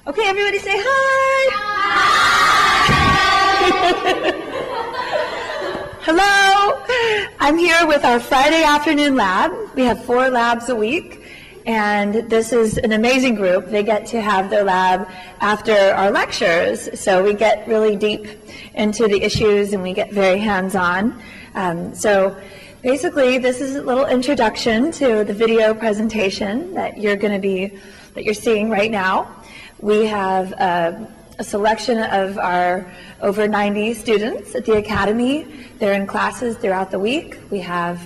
Okay, everybody say hi. Hi. Hello. I'm here with our Friday afternoon lab. We have 4 labs a week, and this is an amazing group. They get to have their lab after our lectures, so we get really deep into the issues and we get very hands-on. So basically, this is a little introduction to the video presentation that you're seeing right now. We have a selection of our over 90 students at the Academy. They're in classes throughout the week. We have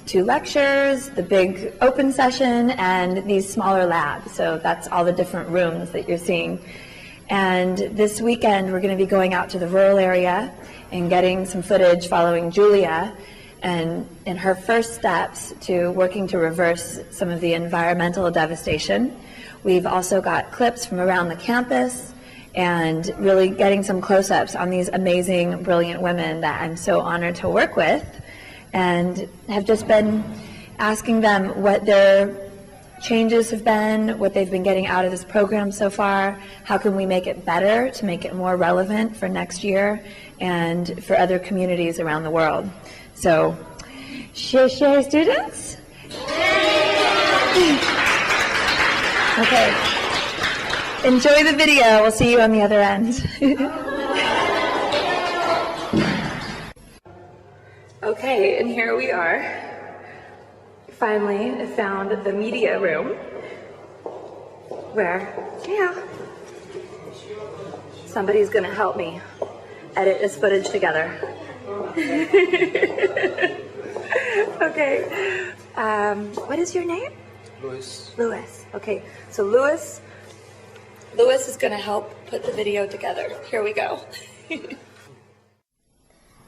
2 lectures, the big open session, and these smaller labs. So that's all the different rooms that you're seeing. And this weekend, we're going to be going out to the rural area and getting some footage following Julia and in her first steps to working to reverse some of the environmental devastation. We've also got clips from around the campus and really getting some close-ups on these amazing, brilliant women that I'm so honored to work with, and have just been asking them what their changes have been, what they've been getting out of this program so far, how can we make it better to make it more relevant for next year and for other communities around the world. So, share students? Okay. Enjoy the video. We'll see you on the other end. Okay, and here we are. Finally found the media room where, somebody's going to help me edit this footage together. Okay. What is your name? Louis. Louis. Okay, so Louis is going to help put the video together. Here we go.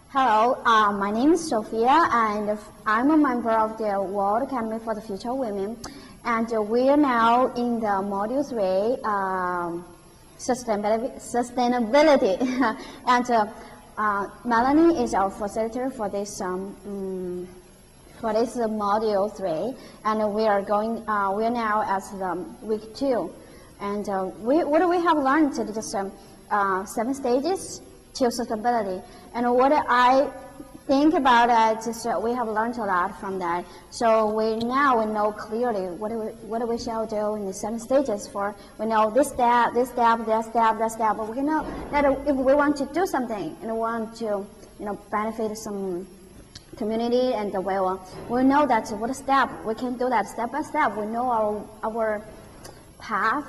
Hello, my name is Sophia, and I'm a member of the World Academy for the Future Women, and we are now in the Module 3, Sustainability. And Melanie is our facilitator for this Module 3, and we are now at the week 2. And what do we have learned today? Just 7 stages to sustainability. And what I think about it is we have learned a lot from that. So we know clearly what we shall do in the 7 stages. We know this step, that step. But we know that if we want to do something and we want to benefit some community, and we know that what step we can do that step by step. We know our path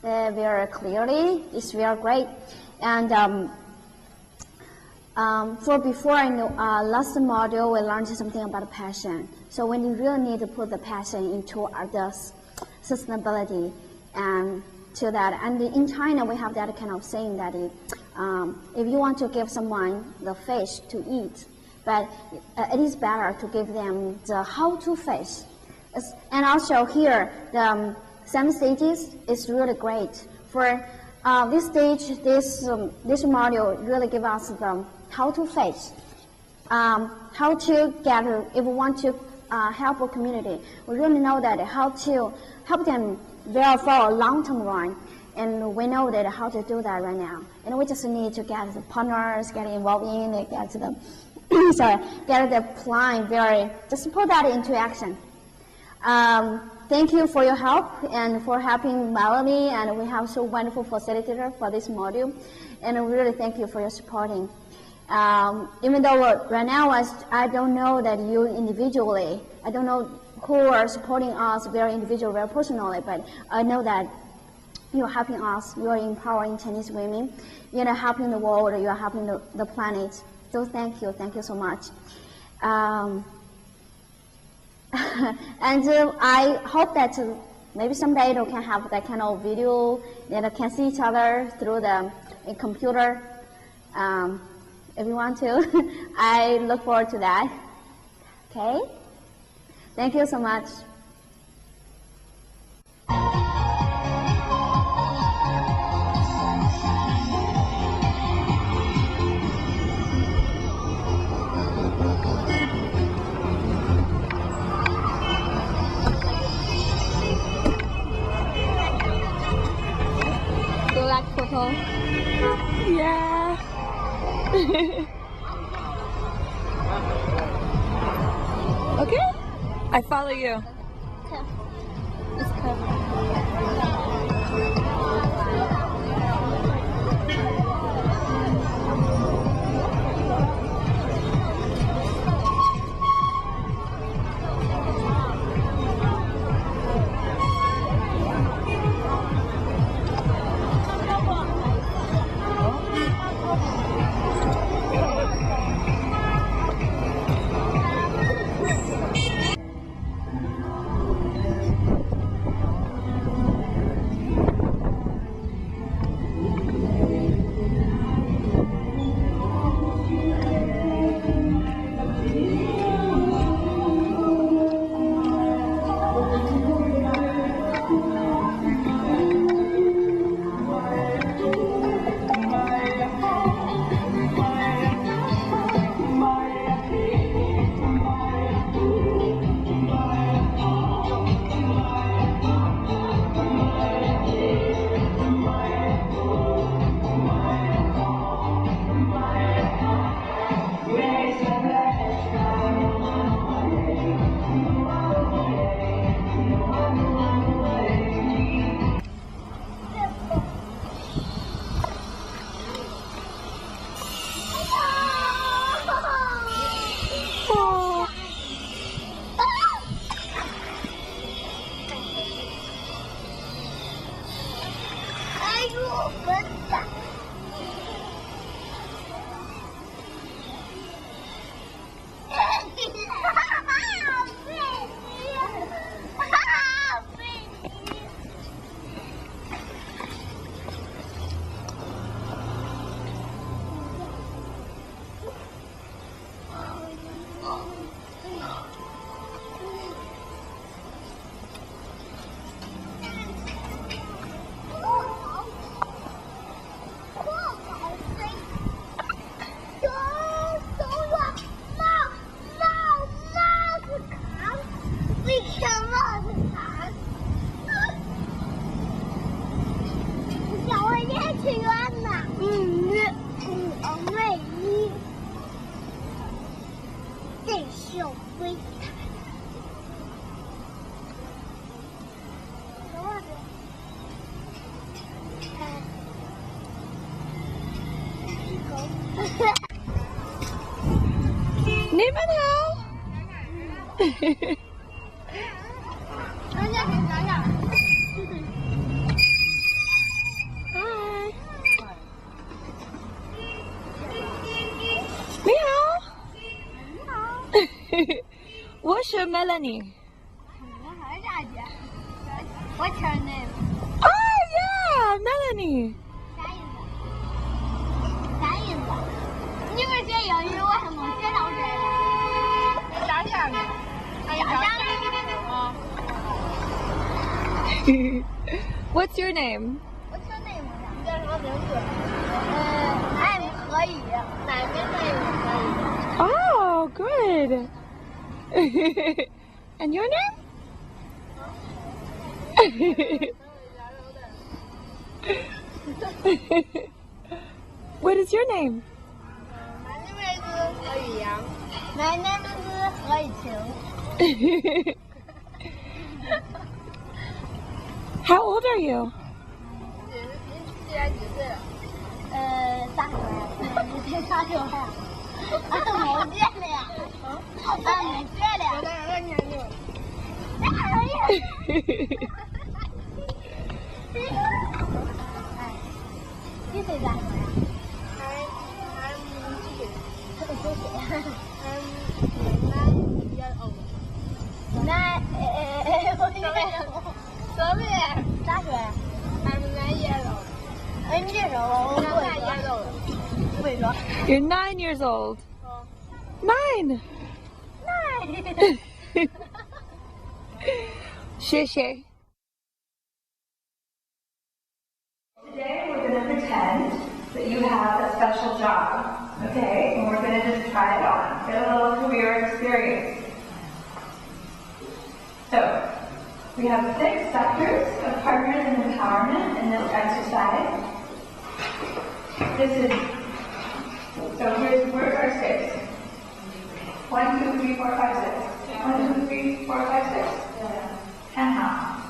very clearly. It's very great. And before last module, we learned something about passion. So we really need to put the passion into the sustainability and to that. And in China, we have that kind of saying that if you want to give someone the fish to eat, but it is better to give them the how-to fish. And also here, the 7 stages is really great. For this stage, this module really gives us the how to fish, how to gather. If we want to help a community, we really know that how to help them there for a long-term run. And we know that how to do that right now. And we just need to get the partners, get involved in it, get the get the plan just put that into action. Thank you for your help and for helping Melanie, and we have so wonderful facilitator for this module, and we really thank you for your supporting. Even though right now I don't know that you individually, I don't know who are supporting us very individually, very personally, but I know that you're helping us, you're empowering Chinese women, you're helping the world, you're helping the planet. So thank you so much. And I hope that maybe someday we can have that kind of video that can see each other through the computer. If you want to, I look forward to that. Okay? Thank you so much. Yeah. Okay. I follow you. It's covered.你们好。你好。What's your Melanie? What's her name? Oh yeah, Melanie. 啥意思？你们学英语为什么学到这个？家乡的。家乡的。What's your name? What's your name? 你叫什么名字I'm 可以，哪边的也可以。Oh, good. And your name? What is your name? My name is 何雨阳。My name is 何雨晴。How old are you? 您今年几岁了？大学，你才大学呀？没学了呀？没学了。我当2年级。几岁大学呀9岁。9 years old. 大学。I'm 9 years old. 你这时候我不会 9 years old. 不会说。You're 9 years old. 9. 谢谢。Today we're going to pretend that you have a special job, okay? And we're going to just try it on, get a little career experience. So, we have 6 sectors of partners and empowerment in this exercise. This is, so where's our 6? 1, 2, 3, 4, 5, 6. 1, 2, 3, 4, 5, 6. And half.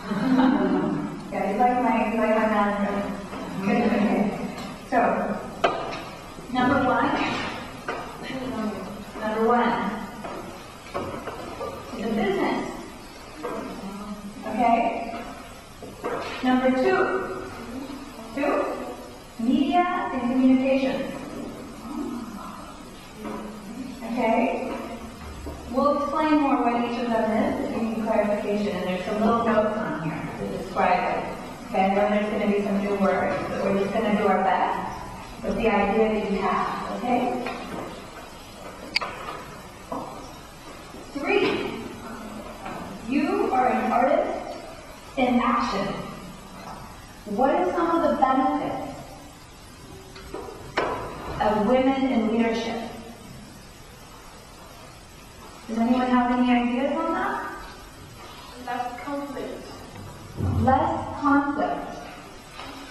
Yeah, you like my math. Good, okay. So, number 1 is a business. Okay? Number 2, media and communications. Okay? We'll explain more what each of them is if you need clarification, and there's some little notes on here to describe it. Okay, and then there's going to be some new words, but we're just going to do our best with the idea that you have, okay? 3, you are an artist in action. What are some of the benefits of women in leadership? Does anyone have any ideas on that? Less conflict. Less conflict.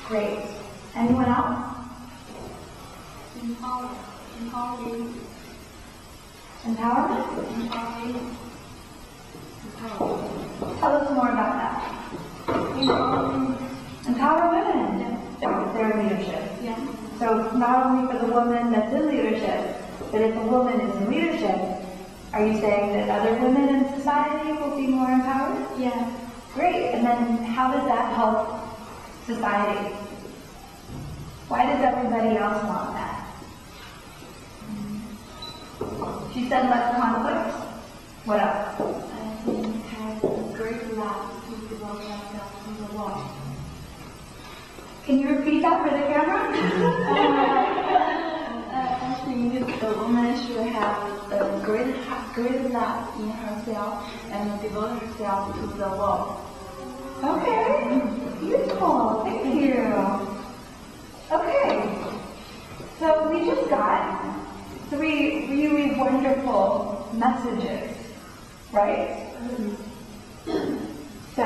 Great. Anyone else? Empowering. Empowerment? Tell us more about that. Empower women. Their leadership. Yeah. So not only for the woman that's in leadership, but if a woman is in leadership, are you saying that other women in society will be more empowered? Yeah. Great. And then how does that help society? Why does everybody else want that? She said less conflict. What else? Have great love to develop ourselves in the world. Can you repeat that for the camera? I think the woman should have a great love in herself and devote herself to the world. Okay. Beautiful. Thank you. Okay. So we just got 3 really wonderful messages, right? So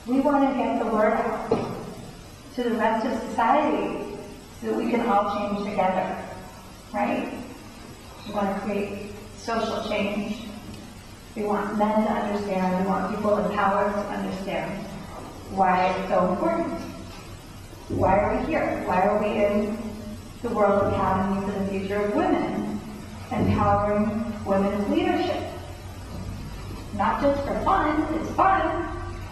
we want to get the word out to the rest of society so that we can all change together, right? We want to create social change. We want men to understand. We want people empowered to understand why it's so important. Why are we here? Why are we in the World Academy for the Future of Women? Empowering women's leadership. Not just for fun, it's fun,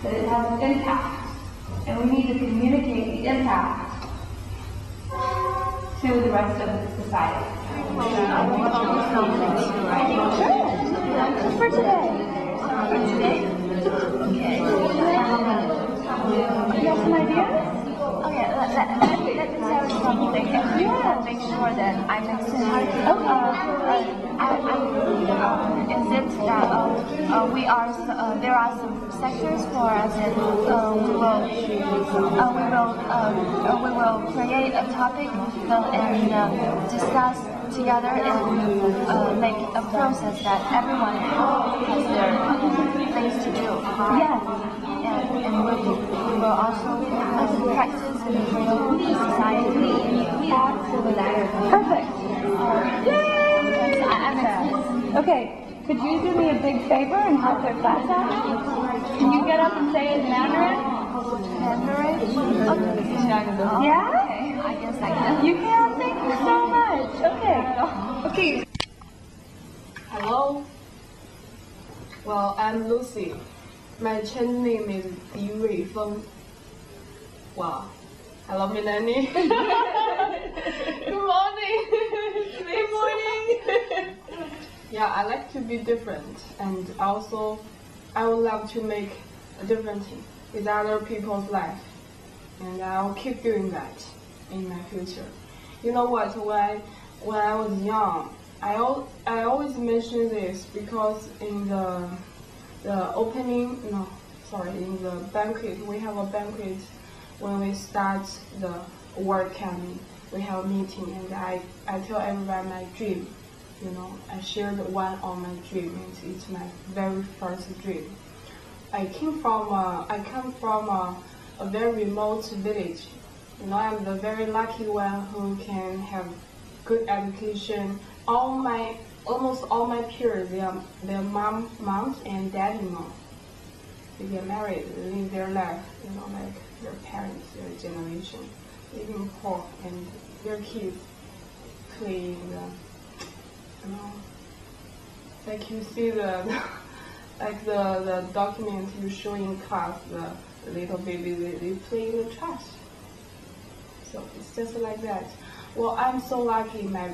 but it has an impact. And we need to communicate the impact to the rest of society. For today. For today? Okay. You have some ideas? Okay, let me tell you something. Yeah. Make sure that I understand. Is it that there are some sectors for us and we will create a topic and discuss together and make a process that everyone has their things to do. Yes. And we will also practice in the society. Perfect. Yay! Okay, could you do me a big favor and help their class out? Can you get up and say it in Mandarin? Mandarin? Yeah? Okay, I guess I can. You can? Thank you so much. Okay. Okay. Hello. Well, I'm Lucy. My channel name is Yi Rui Feng. Wow. Hello, Melanie. Good morning. Good morning. Yeah, I like to be different, and also I would love to make a difference with other people's life, and I'll keep doing that in my future. You know what? When I was young, I always mention this because in the in the banquet, we have a banquet when we start the work academy. We have a meeting, and I tell everyone my dream. You know, I shared one of my dreams. It's my very first dream. I come from a very remote village You know, I'm the very lucky one who can have good education. Almost all my peers, they're moms and daddy mom. They get married, they live their life, you know, like their parents, their generation, living poor, and their kids play you know, like you see like the document you show in class, the little baby, they play in the trash. So it's just like that. Well, I'm so lucky. My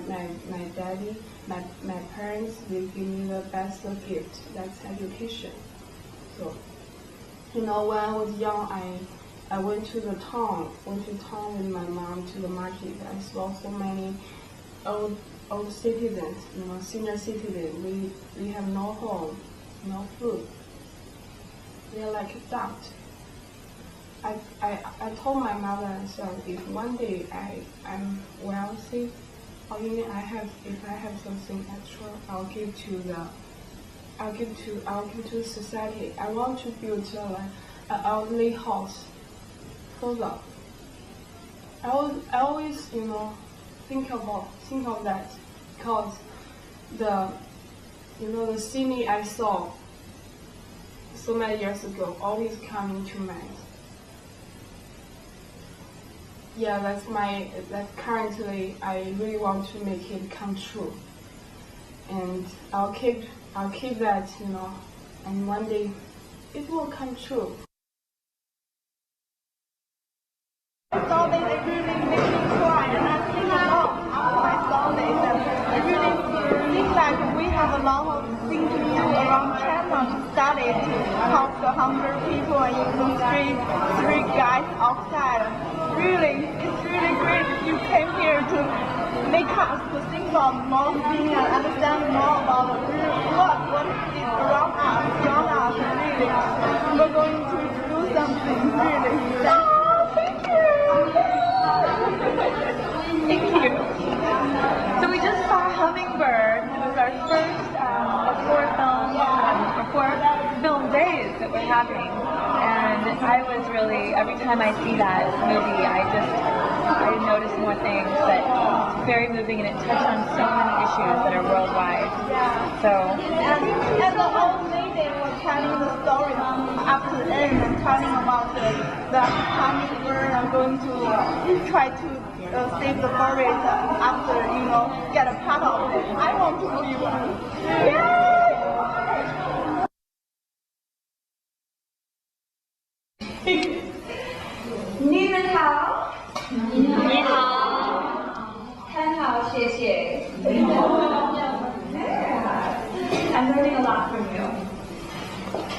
daddy, my parents, they give me the best gift. That's education. So, you know, when I was young, I went to town with my mom to the market. I saw so many old citizens, you know, senior citizens. We have no home, no food. They're like dumped. I told my mother and son, if one day I'm wealthy, or even if I have something extra, I'll give to society. I want to build an elderly house for them. I always, you know, think of that, because the scene I saw so many years ago always coming to mind. Yeah, that currently I really want to make it come true, and I'll keep that, you know, and one day it will come true. Saw this, it really made me cry, and I think about after I saw this, and it really seems like we have a lot of things to do around China to study, to help the hungry people and in the street guys outside. Really, it's really great that you came here to make us to think about more things and understand more about what is around us, beyond us. Really, we're going to do something. Really, thank you. Thank you. So we just saw Hummingbird. It was our first four film days that we're having. And I was really, every time I see that movie, I notice more things that it's very moving, and it touched on so many issues that are worldwide. Yeah. So. And the old lady was telling the story up to the end and telling about the hummingbird are going to try to save the forest after, you know, get a part of it. I want to be one. Yay! 你们好，你好，很好，谢谢。I'm learning a lot from you.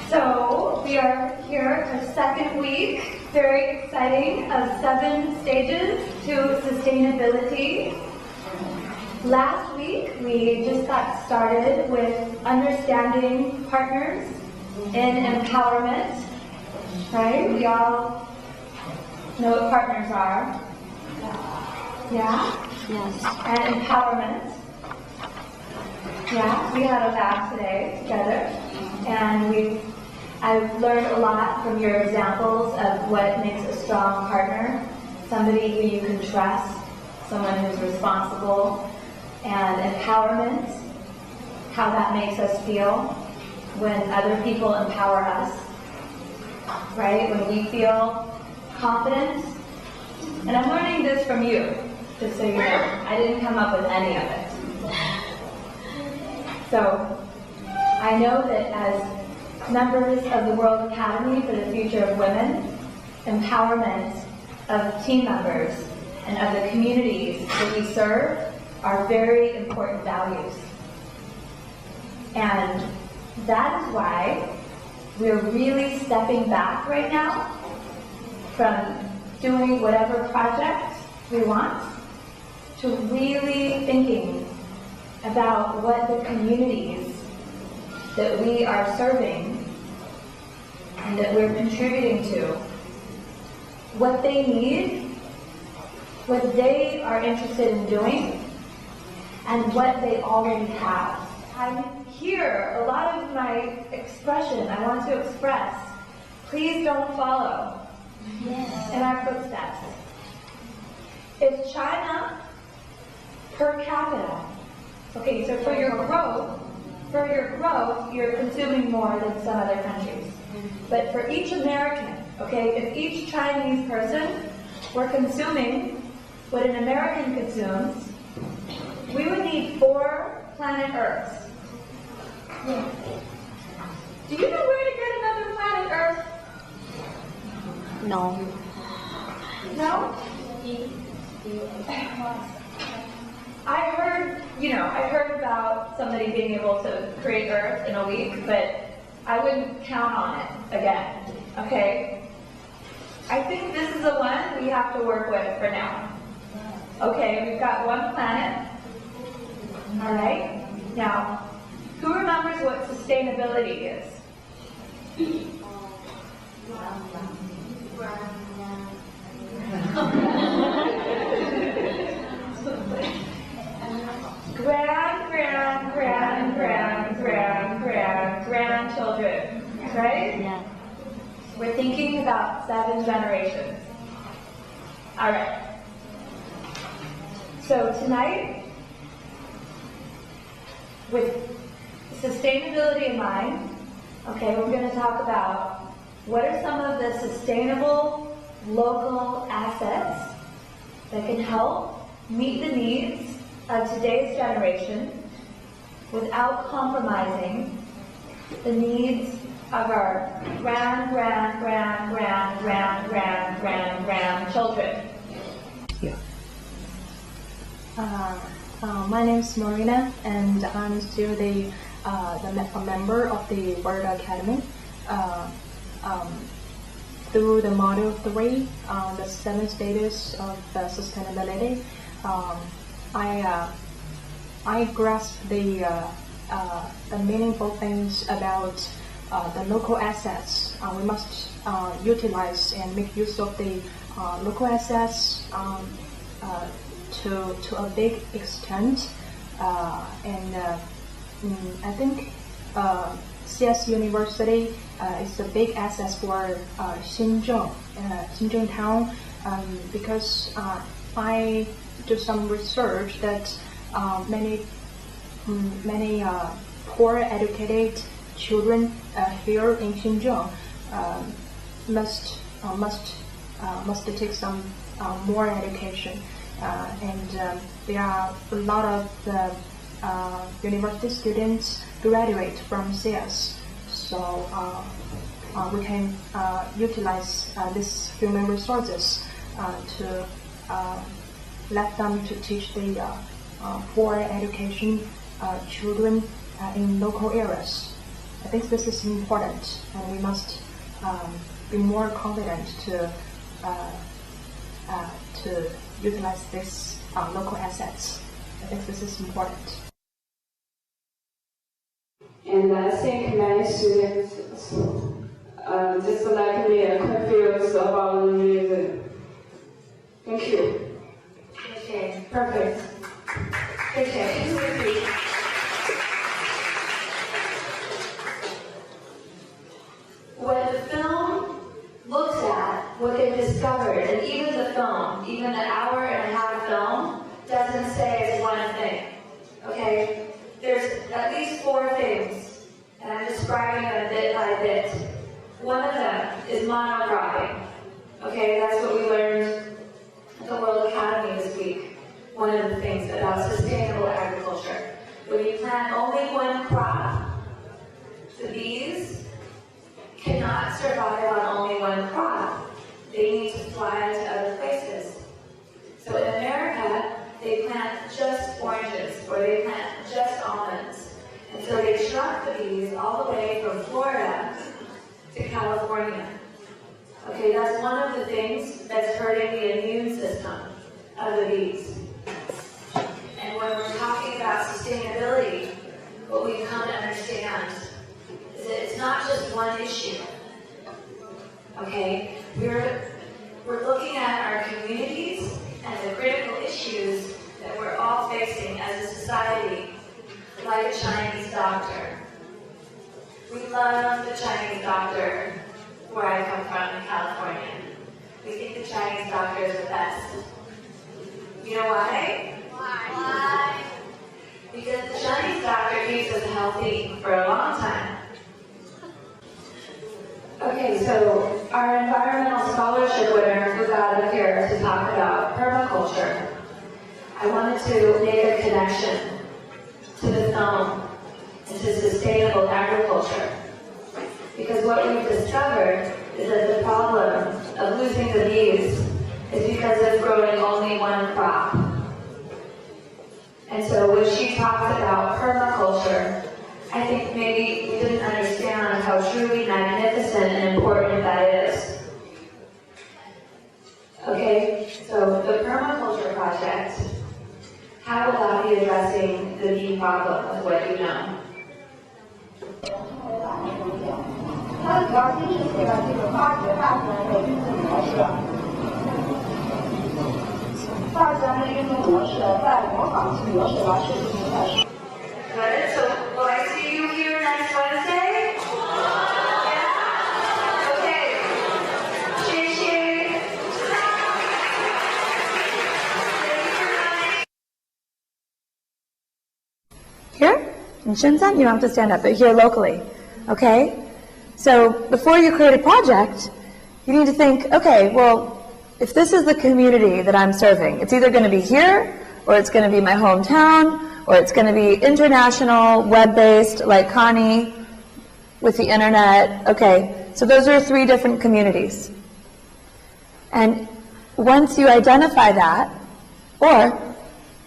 So we are here for second week, very exciting, of 7 stages to sustainability. Last week we just got started with understanding partners in empowerment. Right? We all know what partners are. Yeah? Yes. And empowerment. Yeah, we had a lab today together, and I've learned a lot from your examples of what makes a strong partner, somebody who you can trust, someone who's responsible, and empowerment, how that makes us feel when other people empower us. Right? When we feel confident. And I'm learning this from you, just so you know. I didn't come up with any of it. So, I know that as members of the World Academy for the Future of Women, empowerment of team members and of the communities that we serve are very important values. And that is why we're really stepping back right now from doing whatever project we want to really thinking about what the communities that we are serving and that we're contributing to, what they need, what they are interested in doing, and what they already have. I hear a lot of my expression I want to express. Please don't follow in our footsteps. Is China per capita? Okay, so for your growth, you're consuming more than some other countries. But for each American, okay, if each Chinese person were consuming what an American consumes, we would need 4 planet Earths. Do you know where to get another planet Earth? No. No? I heard about somebody being able to create Earth in a week, but I wouldn't count on it again, okay? I think this is the one we have to work with for now. Okay, we've got 1 planet. All right. Now, who remembers what sustainability is? Grandchildren, right? Yeah. We're thinking about 7 generations. All right. So tonight, with sustainability in mind, okay, we're going to talk about what are some of the sustainable local assets that can help meet the needs of today's generation without compromising the needs of our grandchildren. Yeah. My name is Marina, and I'm still a member of the World Academy. Through the Module 3, the 7 stages of sustainability, I grasp the meaningful things about the local assets. We must utilize and make use of the local assets to a big extent, and I think Sias University is a big asset for Xinzheng town, because I do some research that many poor educated children here in Xinzheng must take some more education, and there are a lot of university students graduate from CS, so we can utilize these human resources to let them to teach the poor education children in local areas. I think this is important, and we must be more confident to utilize these local assets. I think this is important. And I think many students, just like me, are confused about the reason. Thank you. Okay, perfect. Okay. What the film looks at, what they've discovered, and even the film, even the hour-and-a-half film, doesn't say it's one thing. Okay? There's at least 4 things, and I'm describing them bit by bit. One of them is monocropping. Okay, that's what we learned at the World Academy this week. One of the things about sustainable agriculture. When you plant only one crop, the bees cannot survive on only one crop. They need to fly to other places. So in America, they plant just oranges, or they plant just almonds. And so they shrunk the bees all the way from Florida to California. Okay, that's one of the things that's hurting the immune system of the bees. And when we're talking about sustainability, what we come to understand is that it's not just one issue. Okay, we're looking at our communities and the critical issues that we're all facing as a society, like a Chinese doctor. We love the Chinese doctor where I come from in California. We think the Chinese doctor is the best. You know why? Why? Because the Chinese doctor keeps us healthy for a long time. Okay, so our environmental scholarship winner was out of here to talk about permaculture. I wanted to make a connection to the film and to sustainable agriculture. Because what we've discovered is that the problem of losing the bees is because of growing only one crop. And so when she talks about permaculture, I think maybe we didn't understand how truly magnificent and important that is. Okay, so the permaculture project, how will that be addressing the bee problem with what you know? 它的主要精是这个化学大自然的运动模式，大自然的运动模式在模仿其模式来设计出来是。Good. So will I see you here next Wednesday? Yeah? Okay. 谢谢。Here in Shenzhen, you don't have to stand up, but here locally, okay? So before you create a project, you need to think, okay, well, if this is the community that I'm serving, it's either going to be here, or it's going to be my hometown, or it's going to be international, web-based, like Connie, with the internet. Okay, so those are 3 different communities. And once you identify that, or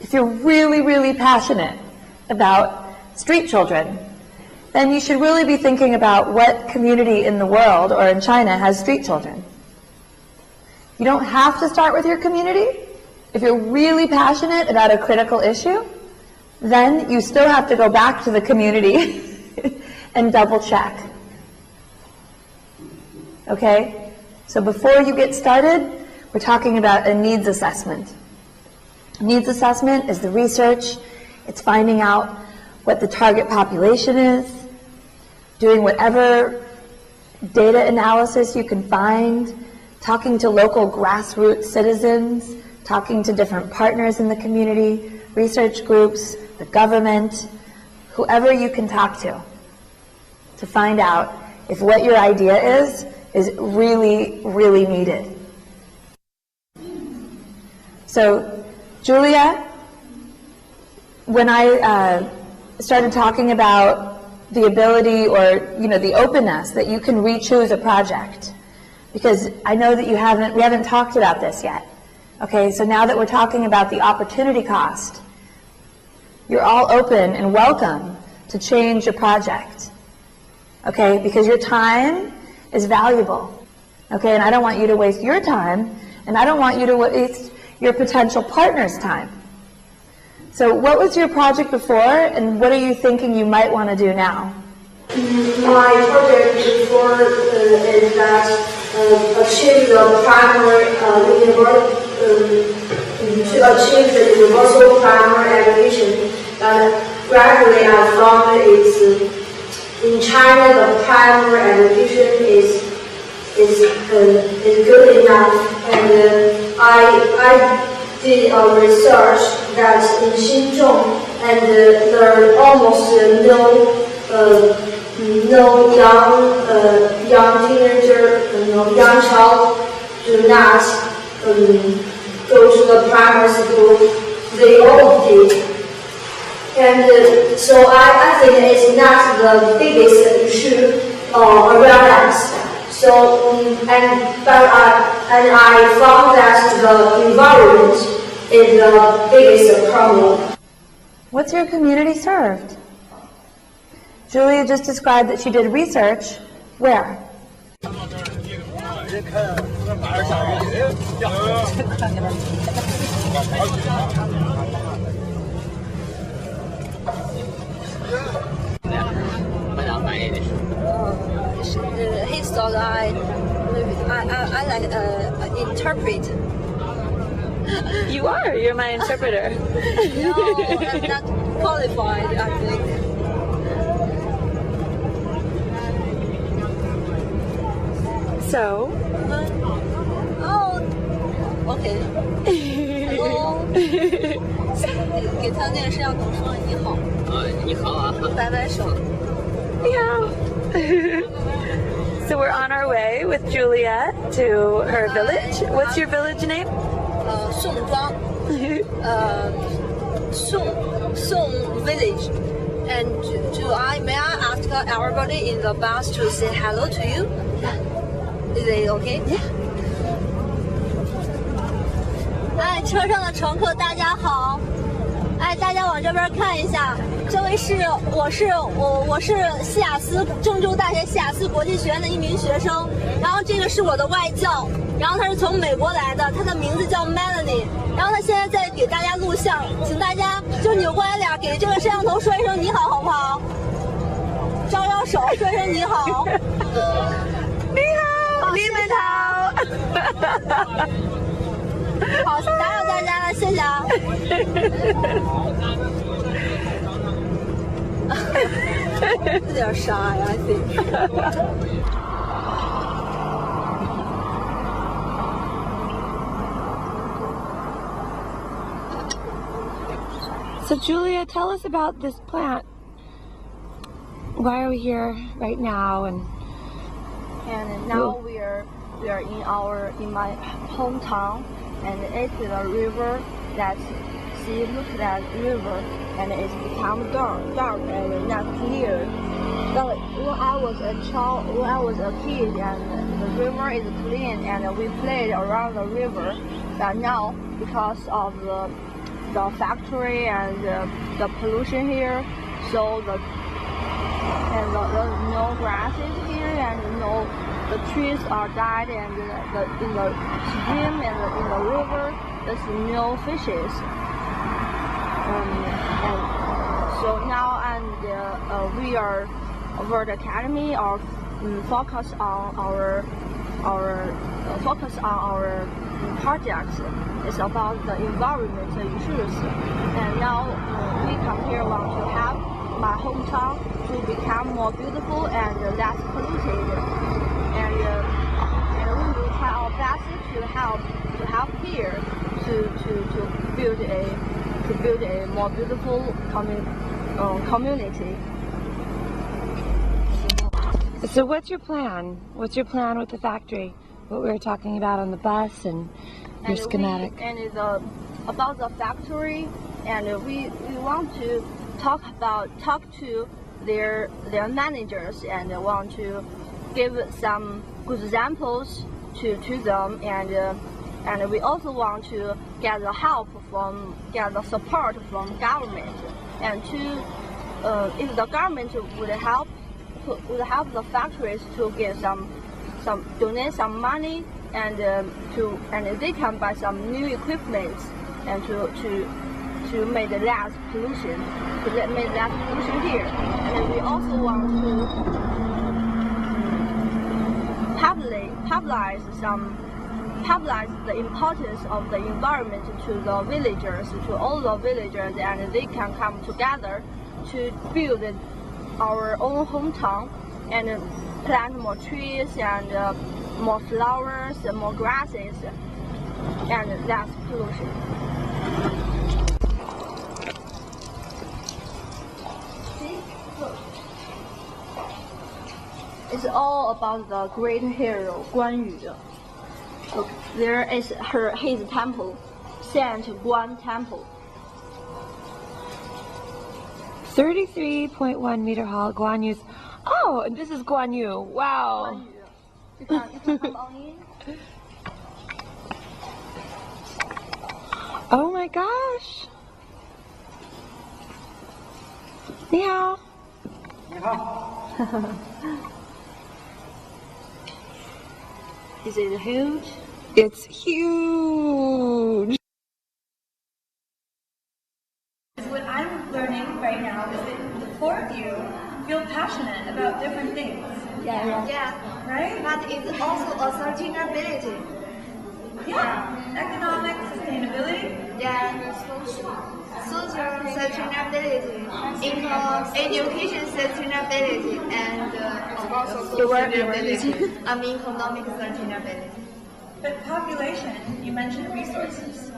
if you're really, really passionate about street children, then you should really be thinking about what community in the world or in China has street children. You don't have to start with your community. If you're really passionate about a critical issue, then you still have to go back to the community and double check. Okay? So before you get started, we're talking about a needs assessment. Needs assessment is the research. It's finding out what the target population is, doing whatever data analysis you can find, talking to local grassroots citizens, talking to different partners in the community, research groups, the government, whoever you can talk to find out if what your idea is really, really needed. So, Julia, when I started talking about the ability or, the openness that you can re-choose a project, because I know that we haven't talked about this yet. Okay, so now that we're talking about the opportunity cost, you're all open and welcome to change your project. Okay, because your time is valuable. Okay, and I don't want you to waste your time, and I don't want you to waste your potential partner's time. So what was your project before, and what are you thinking you might want to do now? My project before is that achieve the primary to achieve the universal primary education. Gradually I found in China the primary education is good enough, and I did a research that in Xinzhou, and there are almost no young teenager, young child do not go to the primary school. They all did, and so I think it's not the biggest issue around us. So, and I found that the environment is the biggest problem. What's your community served? Julia just described that she did research. Where? He thought I like interpret. You are. You're my interpreter. No, I'm not qualified, I think. So? Oh, okay. Hello. 给他那个摄像头说你好。你好啊。摆摆手。Yeah. So we're on our way with Julia to her village. What's your village name? 宋庄。Song village. And may I ask everybody in the bus to say hello to you? Is it okay? Yeah. 哎，车上的乘客大家好。哎，大家往这边看一下，这位是我是西雅斯郑州大学西雅斯国际学院的一名学生，然后这个是我的外教，然后他是从美国来的，他的名字叫 Melanie， 然后他现在在给大家录像，请大家就扭过来脸给这个摄像头说一声你好，好不好？招招手，说一声你好。你好，你们好。好，打扰大家了，谢谢啊。有点傻呀 ，I think。So Julia, tell us about this plant. Why are we here right now? And now we are in my hometown, and it's a river that look at that river, and it's become dark and not clear. But when I was a kid, and the river is clean, and we played around the river. But now, because of the factory and the pollution here, so there's no grasses here, and the trees are died, and in the stream and in the river there's no fishes. And so now we are World Academy are focus on our projects. It's about the environmental issues, and now we come here want to help my hometown to become more beautiful and less polluted, and we will try our best to help here to build a more beautiful community. so what's your plan? What's your plan with the factory? What we were talking about on the bus and your schematic. About the factory, and we want to talk to their managers, and want to give some good examples to them, and we also want to get the support from government, and if the government would help the factories to get donate some money, and they can buy some new equipment, and to make less pollution, here. And we also want to publicize the importance of the environment to the villagers, to all the villagers, and they can come together to build our own hometown, and plant more trees, and more flowers, and more grasses, and less pollution. It's all about the great hero Guan Yu. Look, there is his temple, Saint Guan Temple. 33.1 meter hall, Guan Yu's. Oh, and this is Guan Yu. Wow. Oh my gosh. 你好。你好。Is it huge? It's huge. What I'm learning right now is that the four of you feel passionate about different things. Yeah. Right? But it's also a sustainability. Yeah. Economic sustainability. Yeah. Social sustainability, education sustainability, and sustainability. Economic sustainability. But population, you mentioned resources.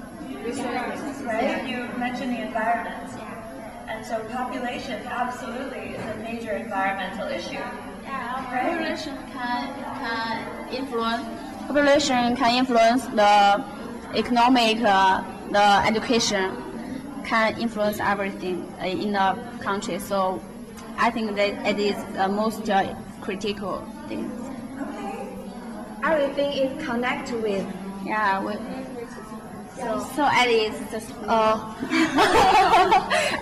resources, right? You mentioned the environment. And so population absolutely is a major environmental issue. Yeah, population can influence the economic, the education, can influence everything in the country. So I think that it is the most critical thing. Okay. Everything is connected with. Yeah. So it is just.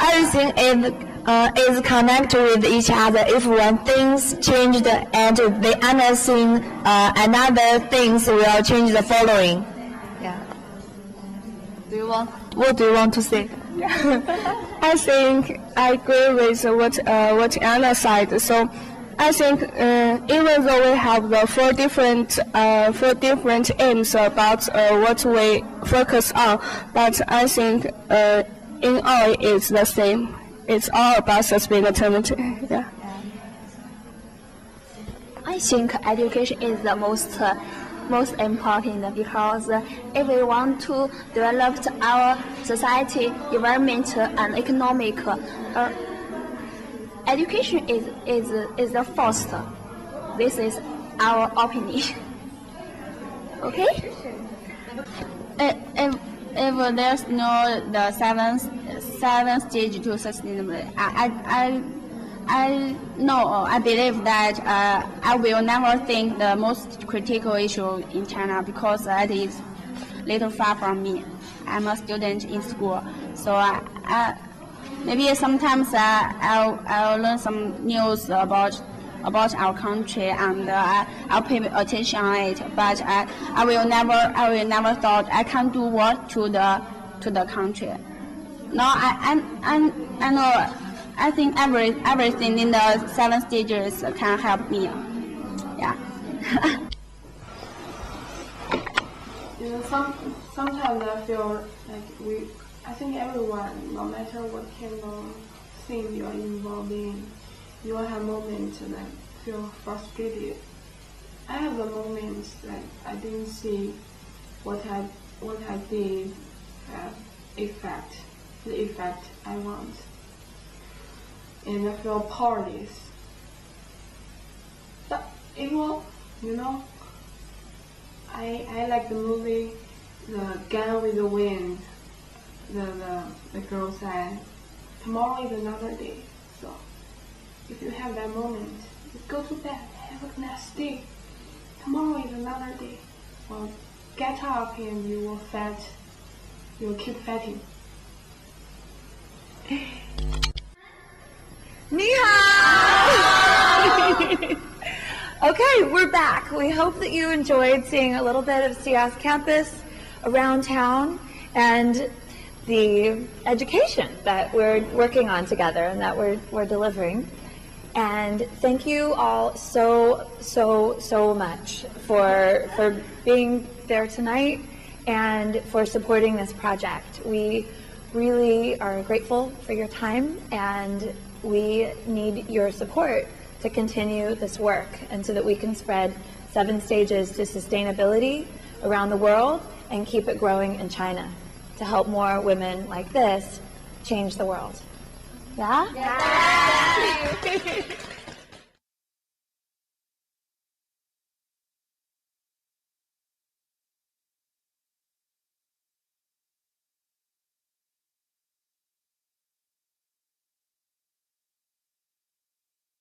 Everything is connected with each other. If one thing's changed and the other thing, another things will change the following. Yeah. What do you want to say? I think I agree with what Anna said. So I think even though we have the four different aims about what we focus on, but I think in all it's the same. It's all about sustainability. Yeah. I think education is the most important because if we want to develop our society, environment, and economic, education is the first. This is our opinion. Okay? If there's no the seven stage to sustainability, I believe that I will never think the most critical issue in China because it is little far from me. I'm a student in school, so maybe sometimes I'll learn some news about our country and I'll pay attention on it. But I will never thought I can do what to the country. Now I know. I think everything in the 7 stages can help me. Yeah. Sometimes I feel like I think everyone, no matter what kind of thing you are involved in, you will have moments that feel frustrated. I have the moments that I didn't see what I did have the effect I want. And I feel powerless. But it will, I like the movie, The Gun with the Wind. The girl said, tomorrow is another day. So if you have that moment, just go to bed, have a nice day. Tomorrow is another day. Well, get up and you will keep fighting. Ni hao! Okay, we're back. We hope that you enjoyed seeing a little bit of Sias campus around town and the education that we're working on together and that we're delivering. And thank you all so much for being there tonight and for supporting this project. We really are grateful for your time, and we need your support to continue this work and so that we can spread 7 stages to sustainability around the world and keep it growing in China to help more women like this change the world. Yeah? Yeah.